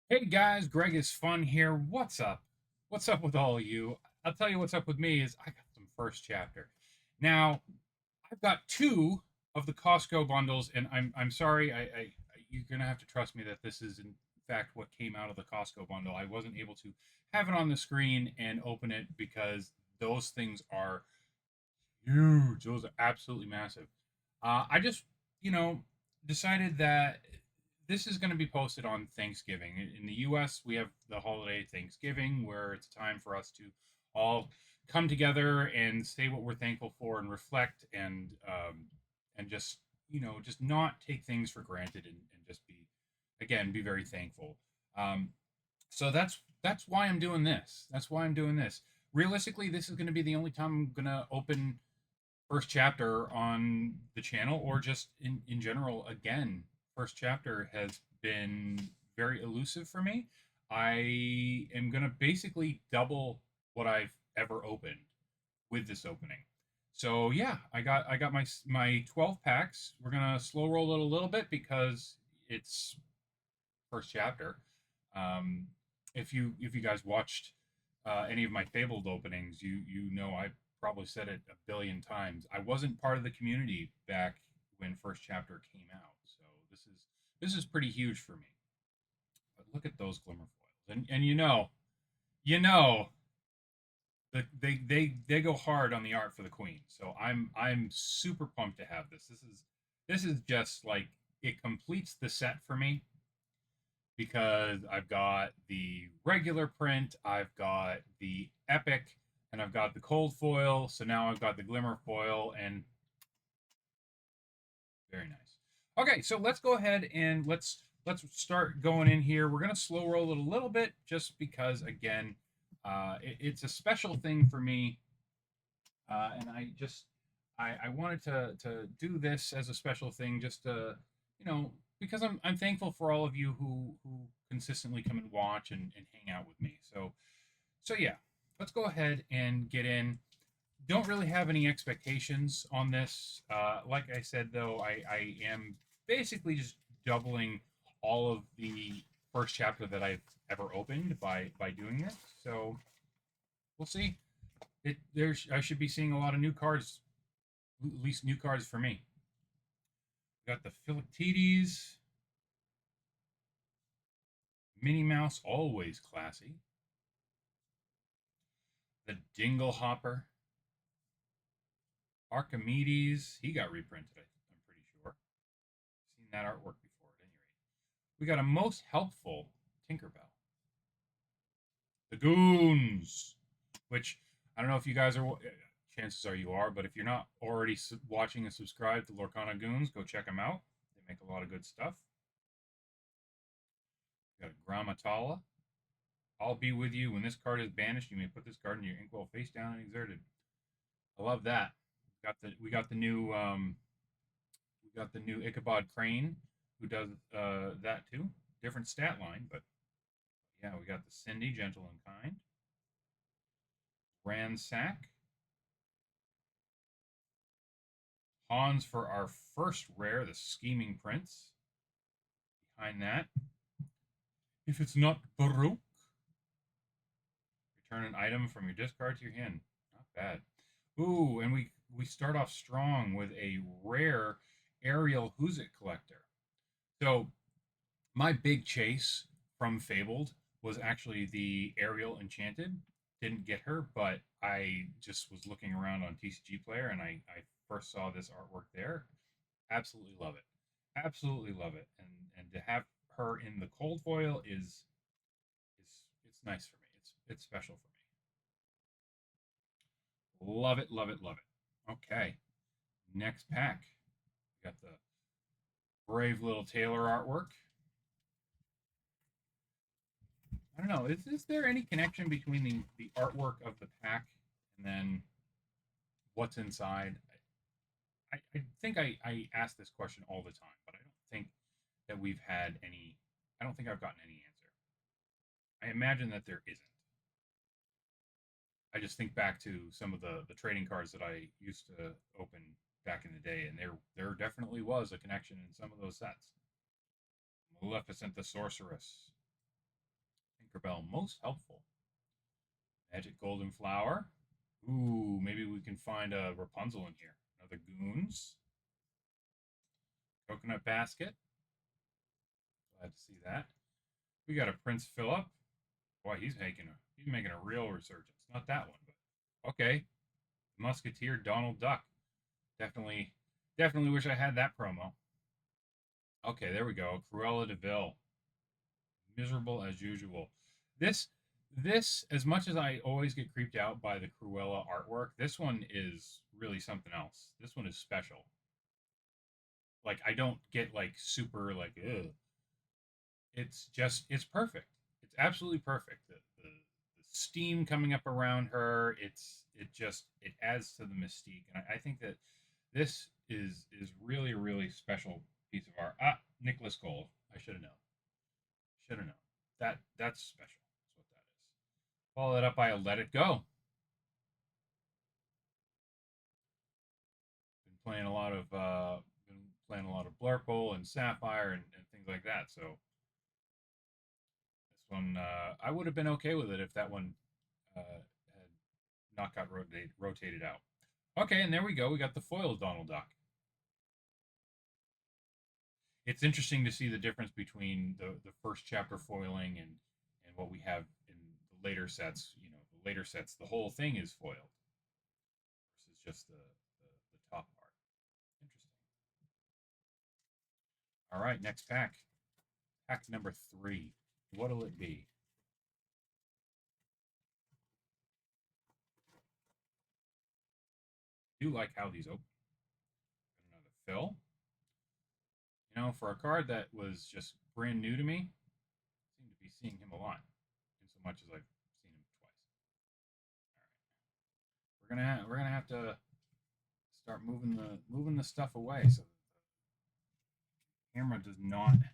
Hey guys, Greg is fun here. What's up? What's up with all of you? I'll tell you what's up with me is I got some first chapter. Now, I've got two of the Costco bundles, and I'm sorry, you're gonna have to trust me that this is in fact what came out of the Costco bundle. I wasn't able to have it on the screen and open it because those things are huge. Those are absolutely massive. I just, you know, decided that this is going to be posted on Thanksgiving. In the U.S., we have the holiday Thanksgiving, where it's time for us to all come together and say what we're thankful for and reflect and just just not take things for granted and just be again be very thankful. Um, so that's why I'm doing this. That's why I'm doing this. Realistically, this is going to be the only time I'm going to open first chapter on the channel or just in general. Again, first chapter has been very elusive for me. I am going to basically double what I've ever opened with this opening. So yeah, I got my 12 packs. We're going to slow roll it a little bit because it's first chapter. Um, if you guys watched any of my Fabled openings, you know I probably said it a billion times. I wasn't part of the community back when first chapter came out, so this is pretty huge for me. But look at those glimmer foils, and you know they go hard on the art for the queen. So I'm super pumped to have this. This is just like it completes the set for me because I've got the regular print, I've got the epic, and I've got the cold foil. So now I've got the glimmer foil, and very nice. Okay, so let's go ahead and let's start going in here. We're gonna slow roll it a little bit just because again, it's a special thing for me, and I wanted to do this as a special thing just to because I'm thankful for all of you who consistently come and watch and hang out with me. So yeah, let's go ahead and get in. Don't really have any expectations on this. Like I said though, I am basically just doubling all of the first chapter that I've ever opened by doing this. So we'll see. I should be seeing a lot of new cards, at least new cards for me. We got the Philoctetes, Minnie Mouse, always classy. The Dingle Hopper, Archimedes. He got reprinted, I'm pretty sure. Seen that artwork before at any rate. We got a most helpful Tinkerbell. The Goons, which I don't know if you guys are. Chances are you are, but if you're not already watching and subscribed to Lorcana Goons, go check them out. They make a lot of good stuff. We got a Grammatala. I'll be with you. When this card is banished, you may put this card in your inkwell face down and exerted. I love that. We got the new Ichabod Crane who does that too. Different stat line, but yeah, we got the Cindy, gentle and kind. Ransack. Hans for our first rare, the Scheming Prince. Behind that, if it's not Baroque, return an item from your discard to your hand. Not bad. Ooh, and we start off strong with a rare Ariel Who's It collector. So my big chase from Fabled was actually the Ariel Enchanted. Didn't get her, but I just was looking around on TCG Player and I first saw this artwork there. Absolutely love it. Absolutely love it. And to have her in the cold foil is it's nice for me. It's special for me. Love it, love it, love it. Okay. Next pack. We got the brave little Taylor artwork. I don't know. Is there any connection between the artwork of the pack and then what's inside? I think I ask this question all the time, but I don't think that we've had any. I don't think I've gotten any answer. I imagine that there isn't. I just think back to some of the trading cards that I used to open back in the day, and there definitely was a connection in some of those sets. Maleficent the Sorceress, Tinkerbell, most helpful. Magic Golden Flower. Ooh, maybe we can find a Rapunzel in here. Another Goons. Coconut Basket. Glad to see that. We got a Prince Philip. Boy, he's making a real resurgence. Not that one, but okay. Musketeer Donald Duck. Definitely wish I had that promo. Okay, there we go. Cruella de Vil. Miserable as usual. This this as much as I always get creeped out by the Cruella artwork, this one is really something else. This one is special. Like I don't get like super like ugh. It's perfect. It's absolutely perfect. The steam coming up around her, it adds to the mystique. And I think that this is really a really special piece of art. Ah, Nicholas Cole. I should have known. Should have known. That's special. That's what that is. Follow that up by a Let It Go. Been playing a lot of Blurple and Sapphire and things like that. So this one I would have been okay with it if that one had not got rotated out. Okay, and there we go. We got the foil Donald Duck. It's interesting to see the difference between the first chapter foiling and what we have in the later sets. You know, the later sets, the whole thing is foiled versus just the top part. Interesting. All right, next pack. Pack number 3. What'll it be? I do like how these open. Got another fill. You know, for a card that was just brand new to me, I seem to be seeing him a lot, in so much as I've seen him twice. All right, we're gonna have to start moving the stuff away so that the camera does not get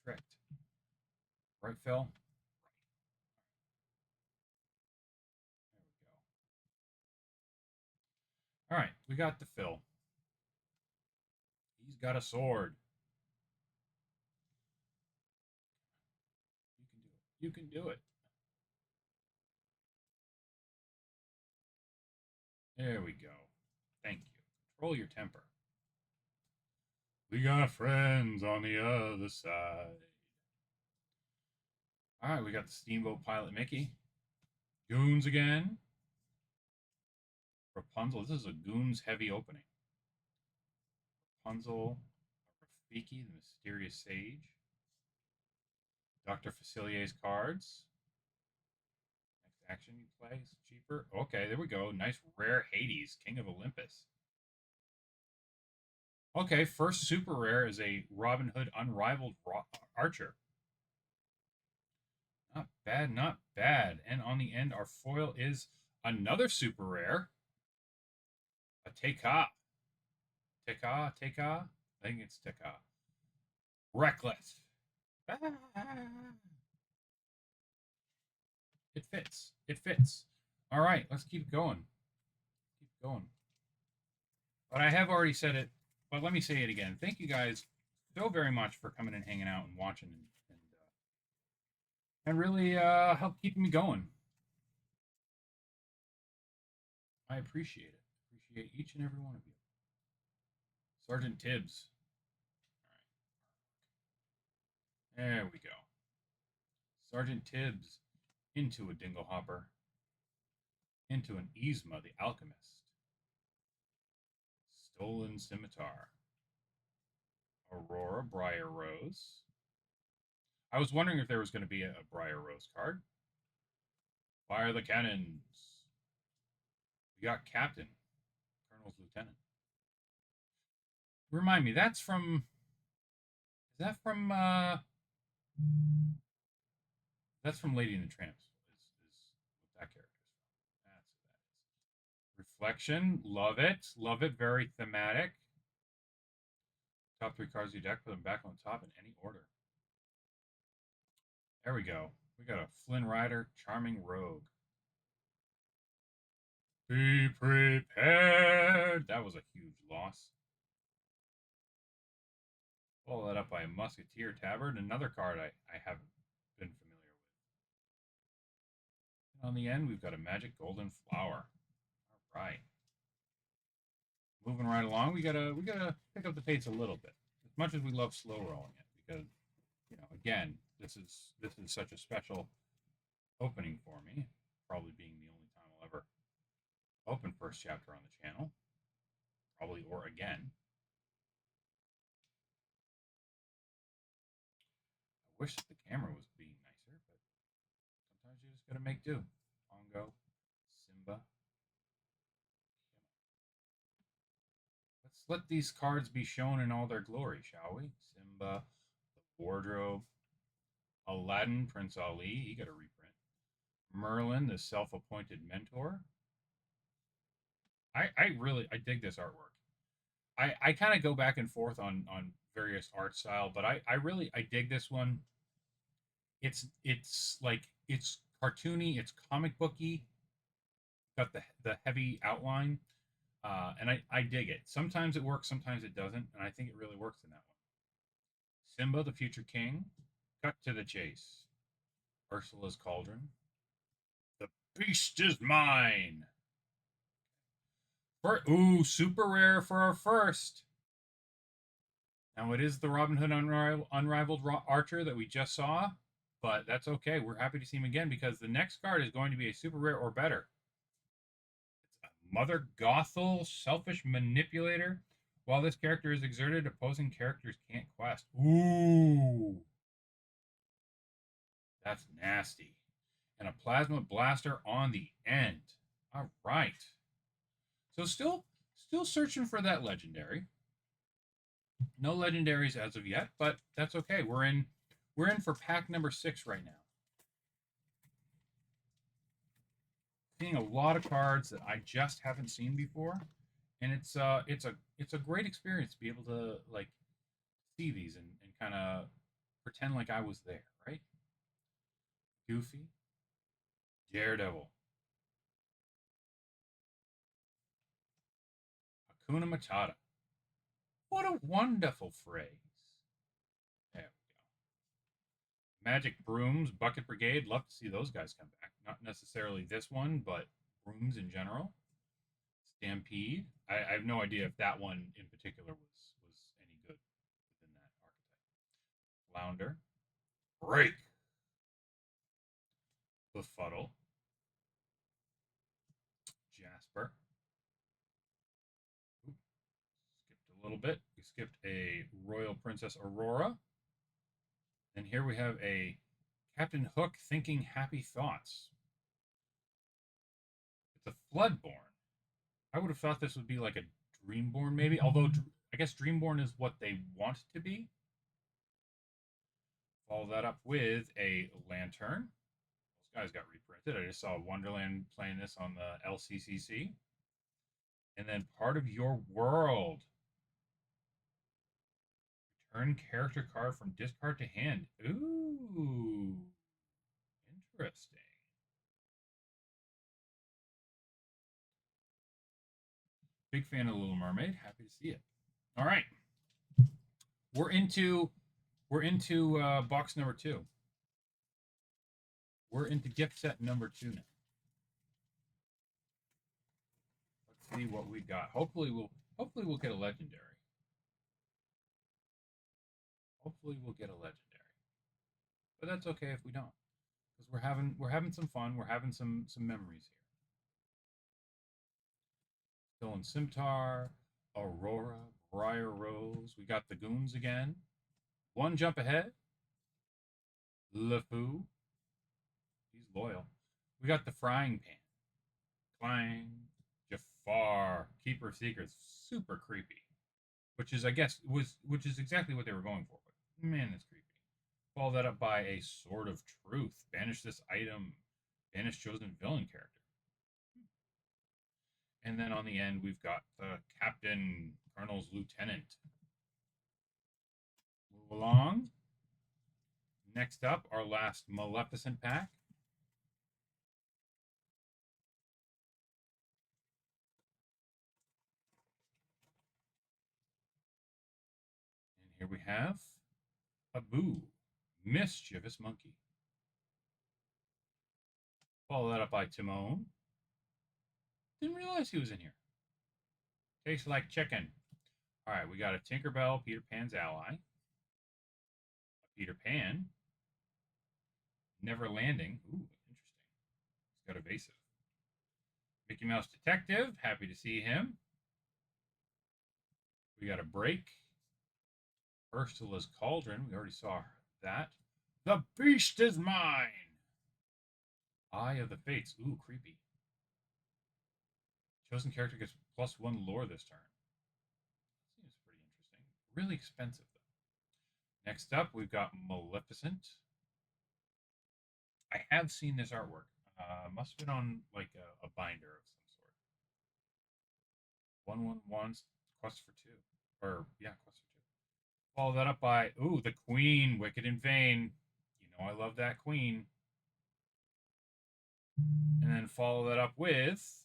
tricked. Right, Phil? There we go. All right, we got the Phil. He's got a sword. You can do it. You can do it. There we go. Thank you. Control your temper. We got friends on the other side. All right, we got the Steamboat Pilot Mickey. Goons again. Rapunzel. This is a Goons heavy opening. Rapunzel, Rafiki, the Mysterious Sage. Dr. Facilier's cards. Next action you play is cheaper. Okay, there we go. Nice rare Hades, King of Olympus. Okay, first super rare is a Robin Hood Unrivaled Archer. Not bad, not bad. And on the end, our foil is another super rare. A Teka. Teka. I think it's Teka. Reckless. It fits. It fits. All right, let's keep going. Keep going. But I have already said it, but let me say it again. Thank you guys so very much for coming and hanging out and watching and really help keeping me going. I appreciate it. Appreciate each and every one of you. Sergeant Tibbs. All right. There we go. Sergeant Tibbs into a Dinglehopper. Into an Yzma the Alchemist. Stolen Scimitar. Aurora Briar Rose. I was wondering if there was going to be a Briar Rose card. Fire the cannons. We got Captain. Colonel's Lieutenant. Remind me, that's from. Is that from. That's from Lady and the Tramps. Is what that character is from. That's what that is. Reflection. Love it. Love it. Very thematic. Top 3 cards of your deck, put them back on the top in any order. There we go. We got a Flynn Rider, Charming Rogue. Be prepared. That was a huge loss. Follow that up by a Musketeer Tabard, another card I haven't been familiar On the end, we've got a magic golden flower. All right. Moving right along, we gotta pick up the pace a little bit. As much as we love slow rolling it, because again, this is such a special opening for me. Probably being the only time I'll ever open first chapter on the channel. Probably or again. I wish the camera was being nicer, but sometimes you just gotta make do. Pongo, Simba. Let's let these cards be shown in all their glory, shall we? Simba, the wardrobe, Aladdin, Prince Ali, he got a reprint. Merlin, the self-appointed mentor. I dig this artwork. I kind of go back and forth on various art style, but I dig this one. It's like it's cartoony, it's comic booky, got the heavy outline, and I dig it. Sometimes it works, sometimes it doesn't, and I think it really works in that one. Simba, the future king, cut to the chase. Ursula's cauldron. The beast is mine. Super rare for our first. Now it is the Robin Hood Unrivaled Archer that we just saw, but that's okay. We're happy to see him again because the next card is going to be a super rare or better. It's a Mother Gothel, Selfish Manipulator. While this character is exerted, opposing characters can't quest. Ooh, that's nasty. And a Plasma Blaster on the end. All right. So still searching for that legendary. No legendaries as of yet, but that's okay. We're in for pack number 6 right now. Seeing a lot of cards that I just haven't seen before, and it's a great experience to be able to like see these and kind of pretend like I was there, right? Goofy, Daredevil, Hakuna Matata. What a wonderful phrase. There we go. Magic Brooms, Bucket Brigade. Love to see those guys come back. Not necessarily this one, but brooms in general. Stampede. I have no idea if that one in particular was any good within that archetype. Flounder. Break. Befuddle. Jasper. Ooh, skipped a little bit. We skipped a Royal Princess Aurora. And here we have a Captain Hook Thinking Happy Thoughts. It's a Floodborn. I would have thought this would be like a Dreamborn, maybe. Although I guess Dreamborn is what they want to be. Follow that up with a Lantern. Those guys got reprinted. I just saw Wonderland playing this on the LCCC. And then Part of Your World. Return character card from discard to hand. Ooh, interesting. Big fan of Little Mermaid. Happy to see it. All right, we're into box number 2. We're into gift set number 2 now. Let's see what we got. Hopefully we'll get a legendary. Hopefully we'll get a legendary. But that's okay if we don't, because we're having some fun. We're having some memories here. Still in Scimitar, Aurora, Briar Rose. We got the Goons again. One jump ahead. LeFou. He's loyal. We got the Frying Pan. Clang. Jafar. Keeper of Secrets. Super creepy. Which is, I guess, which is exactly what they were going for. But man, that's creepy. Follow that up by a Sword of Truth. Banish this item. Banish chosen villain character. And then on the end, we've got the Captain, Colonel's Lieutenant. Move along. Next up, our last Maleficent pack. And here we have Abu, Mischievous Monkey. Follow that up by Timon. Didn't realize he was in here. Tastes like chicken. All right, we got a Tinkerbell, Peter Pan's ally. A Peter Pan. Never Landing. Ooh, interesting. He's got evasive. Mickey Mouse Detective. Happy to see him. We got a break. Ursula's Cauldron. We already saw that. The Beast is Mine. Eye of the Fates. Ooh, creepy. Chosen character gets +1 lore this turn. Seems pretty interesting. Really expensive, though. Next up, we've got Maleficent. I have seen this artwork. Must have been on like a binder of some sort. 111 quest for 2. Or, yeah, quest for 2. Follow that up by, ooh, the Queen, Wicked and Vain. You know I love that Queen. And then follow that up with,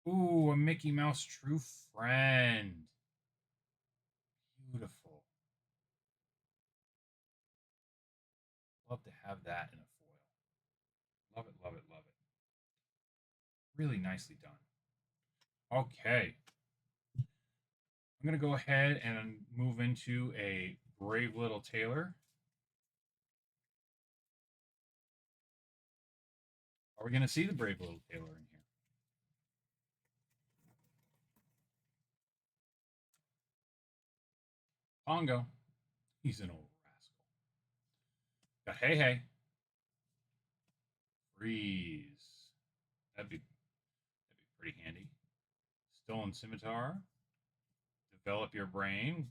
ooh, a Mickey Mouse True Friend. Beautiful. Love to have that in a foil. Love it, love it, love it. Really nicely done. Okay. I'm going to go ahead and move into a Brave Little Tailor. Are we going to see the Brave Little Tailor in here? Pongo. He's an old rascal. Got Hey Hey. Freeze. That'd be pretty handy. Stolen Scimitar. Develop Your Brain.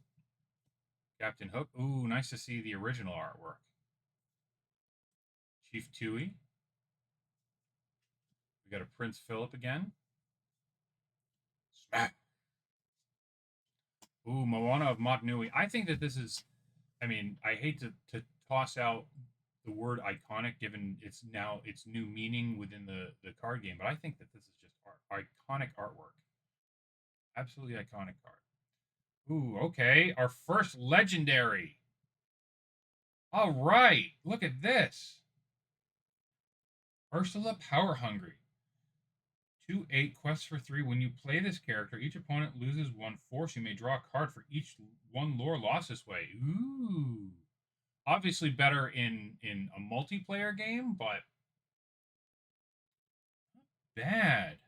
Captain Hook. Ooh, nice to see the original artwork. Chief Tui. We got a Prince Philip again. Smack. Ooh, Moana of Motunui. I think that this is, I mean, I hate to toss out the word iconic given its new meaning within the card game, but I think that this is just iconic artwork. Absolutely iconic card. Ooh, okay. Our first legendary. All right. Look at this. Ursula Power Hungry. 2/8 quests for 3. When you play this character, each opponent loses 1 force. You may draw a card for each 1 lore lost this way. Ooh. Obviously better in a multiplayer game, but not bad.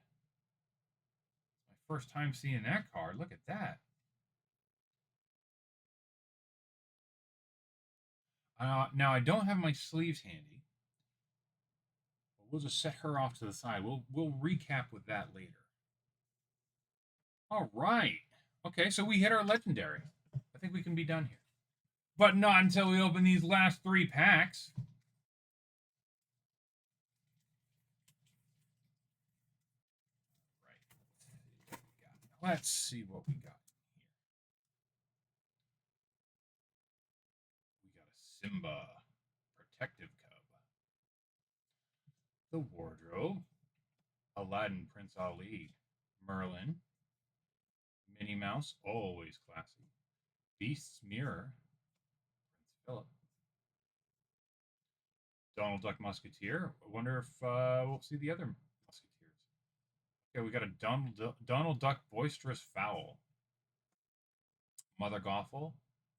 My first time seeing that card. Look at that. Now I don't have my sleeves handy. But we'll just set her off to the side. We'll recap with that later. All right. Okay, so we hit our legendary. I think we can be done here. But not until we open these last 3 packs. Right. Let's see what we got here. We got a Simba, Protective Cub, the Wardrobe, Aladdin, Prince Ali, Merlin, Minnie Mouse, always classy, Beast's Mirror, Prince Philip, Donald Duck Musketeer. I wonder if we'll see the other Musketeers. Okay, we got a Donald Duck Boisterous Fowl, Mother Gothel.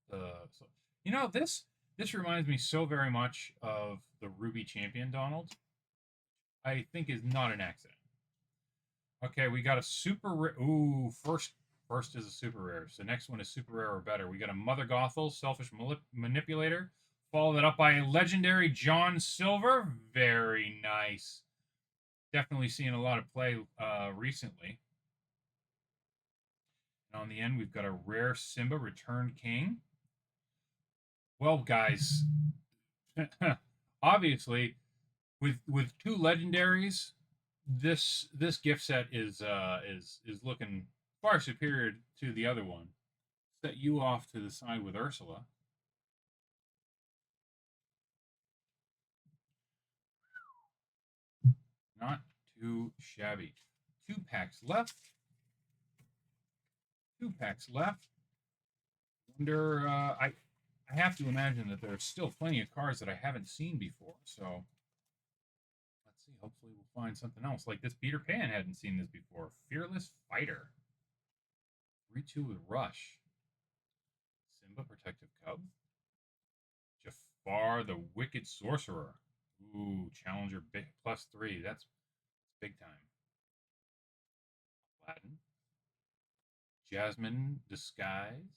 So, you know, this reminds me so very much of the Ruby Champion Donald. I think is not an accident. Okay, we got a super rare. Ooh, first is a super rare. So next one is super rare or better. We got a Mother Gothel, Selfish Manipulator. Follow that up by a legendary John Silver. Very nice. Definitely seeing a lot of play recently. And on the end, we've got a rare Simba, Returned King. Well, guys, obviously, with 2 legendaries, this gift set is looking far superior to the other one. Set you off to the side with Ursula. Not too shabby. 2 packs left. 2 packs left. Wonder, I have to imagine that there's still plenty of cards that I haven't seen before. So let's see. hopefully we'll find something else. Like this Peter Pan hadn't seen this before. Fearless Fighter. 3-2 with Rush. Simba Protective Cub. Jafar the Wicked Sorcerer. Ooh, Challenger big +3. That's big time. Aladdin. Jasmine Disguised.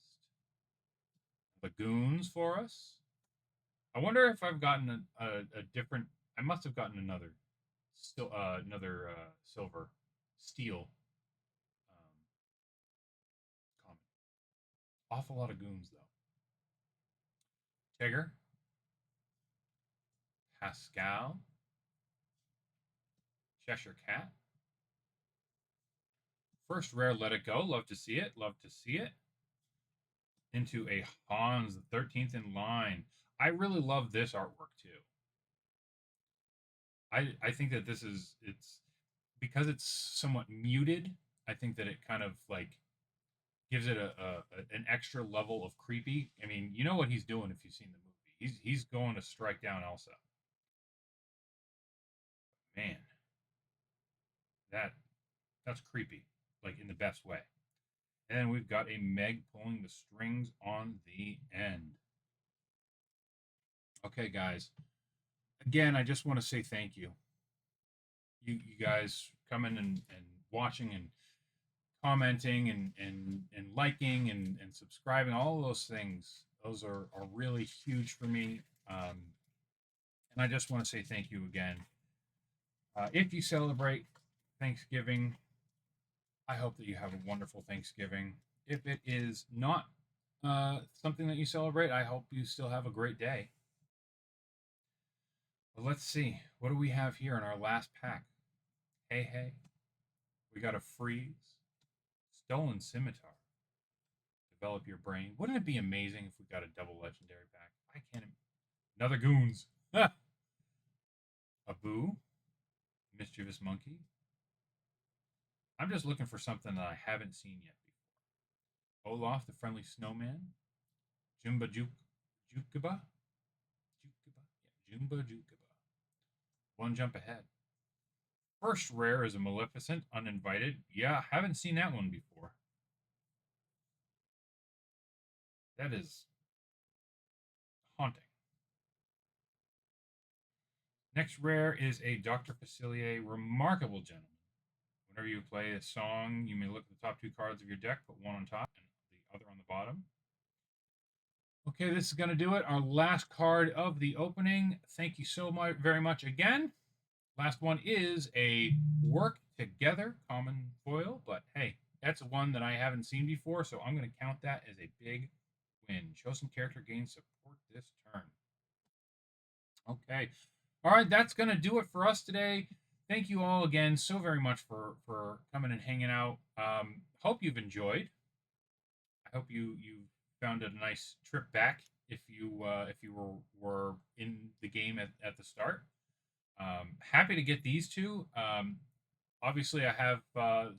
Lagoons for us. I wonder if I've gotten a different. I must have gotten another, still another silver, steel, common. Awful lot of goons though. Tigger, Pascal, Cheshire Cat. First rare, Let It Go. Love to see it. Love to see it. Into a Hans, the 13th in line. I really love this artwork too. I think that it's because it's somewhat muted. I think that it kind of like gives it an extra level of creepy. I mean, you know what he's doing if you've seen the movie. He's going to strike down Elsa. Man, that's creepy, like in the best way. And then we've got a Meg pulling the strings on the end. Okay, guys. Again, I just want to say thank you. You guys coming and watching and commenting and liking and subscribing, all those things. Those are really huge for me. And I just want to say thank you again. If you celebrate Thanksgiving, I hope that you have a wonderful Thanksgiving. If it is not something that you celebrate, I hope you still have a great day. But let's see. What do we have here in our last pack? Hey. We got a Freeze. Stolen Scimitar. Develop Your Brain. Wouldn't it be amazing if we got a double legendary pack? I can't. Another Goons. A Boo. Mischievous Monkey. I'm just looking for something that I haven't seen yet before. Olaf, the Friendly Snowman. Jumba Jukaba. Yeah, Jumba Jukaba. One jump ahead. First rare is a Maleficent, Uninvited. Yeah, haven't seen that one before. That is haunting. Next rare is a Dr. Facilier, Remarkable Gentleman. Whenever you play a song, you may look at the top 2 cards of your deck, put one on top and the other on the bottom. Okay, this is going to do it. Our last card of the opening. Thank you so much, very much again. Last one is a Work Together common foil, but hey, that's one that I haven't seen before, so I'm going to count that as a big win. Chosen character gains support this turn. Okay. All right, that's going to do it for us today. Thank you all again so very much for coming and hanging out. Hope you've enjoyed. I hope you found a nice trip back if you were in the game at the start. Happy to get these two. Obviously, I have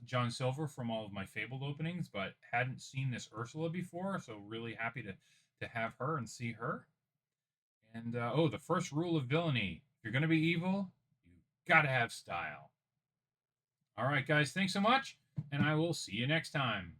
John Silver from all of my Fabled openings, but hadn't seen this Ursula before, so really happy to have her and see her. And the first rule of villainy: if you're going to be evil, you got to have style. All right, guys, thanks so much, and I will see you next time.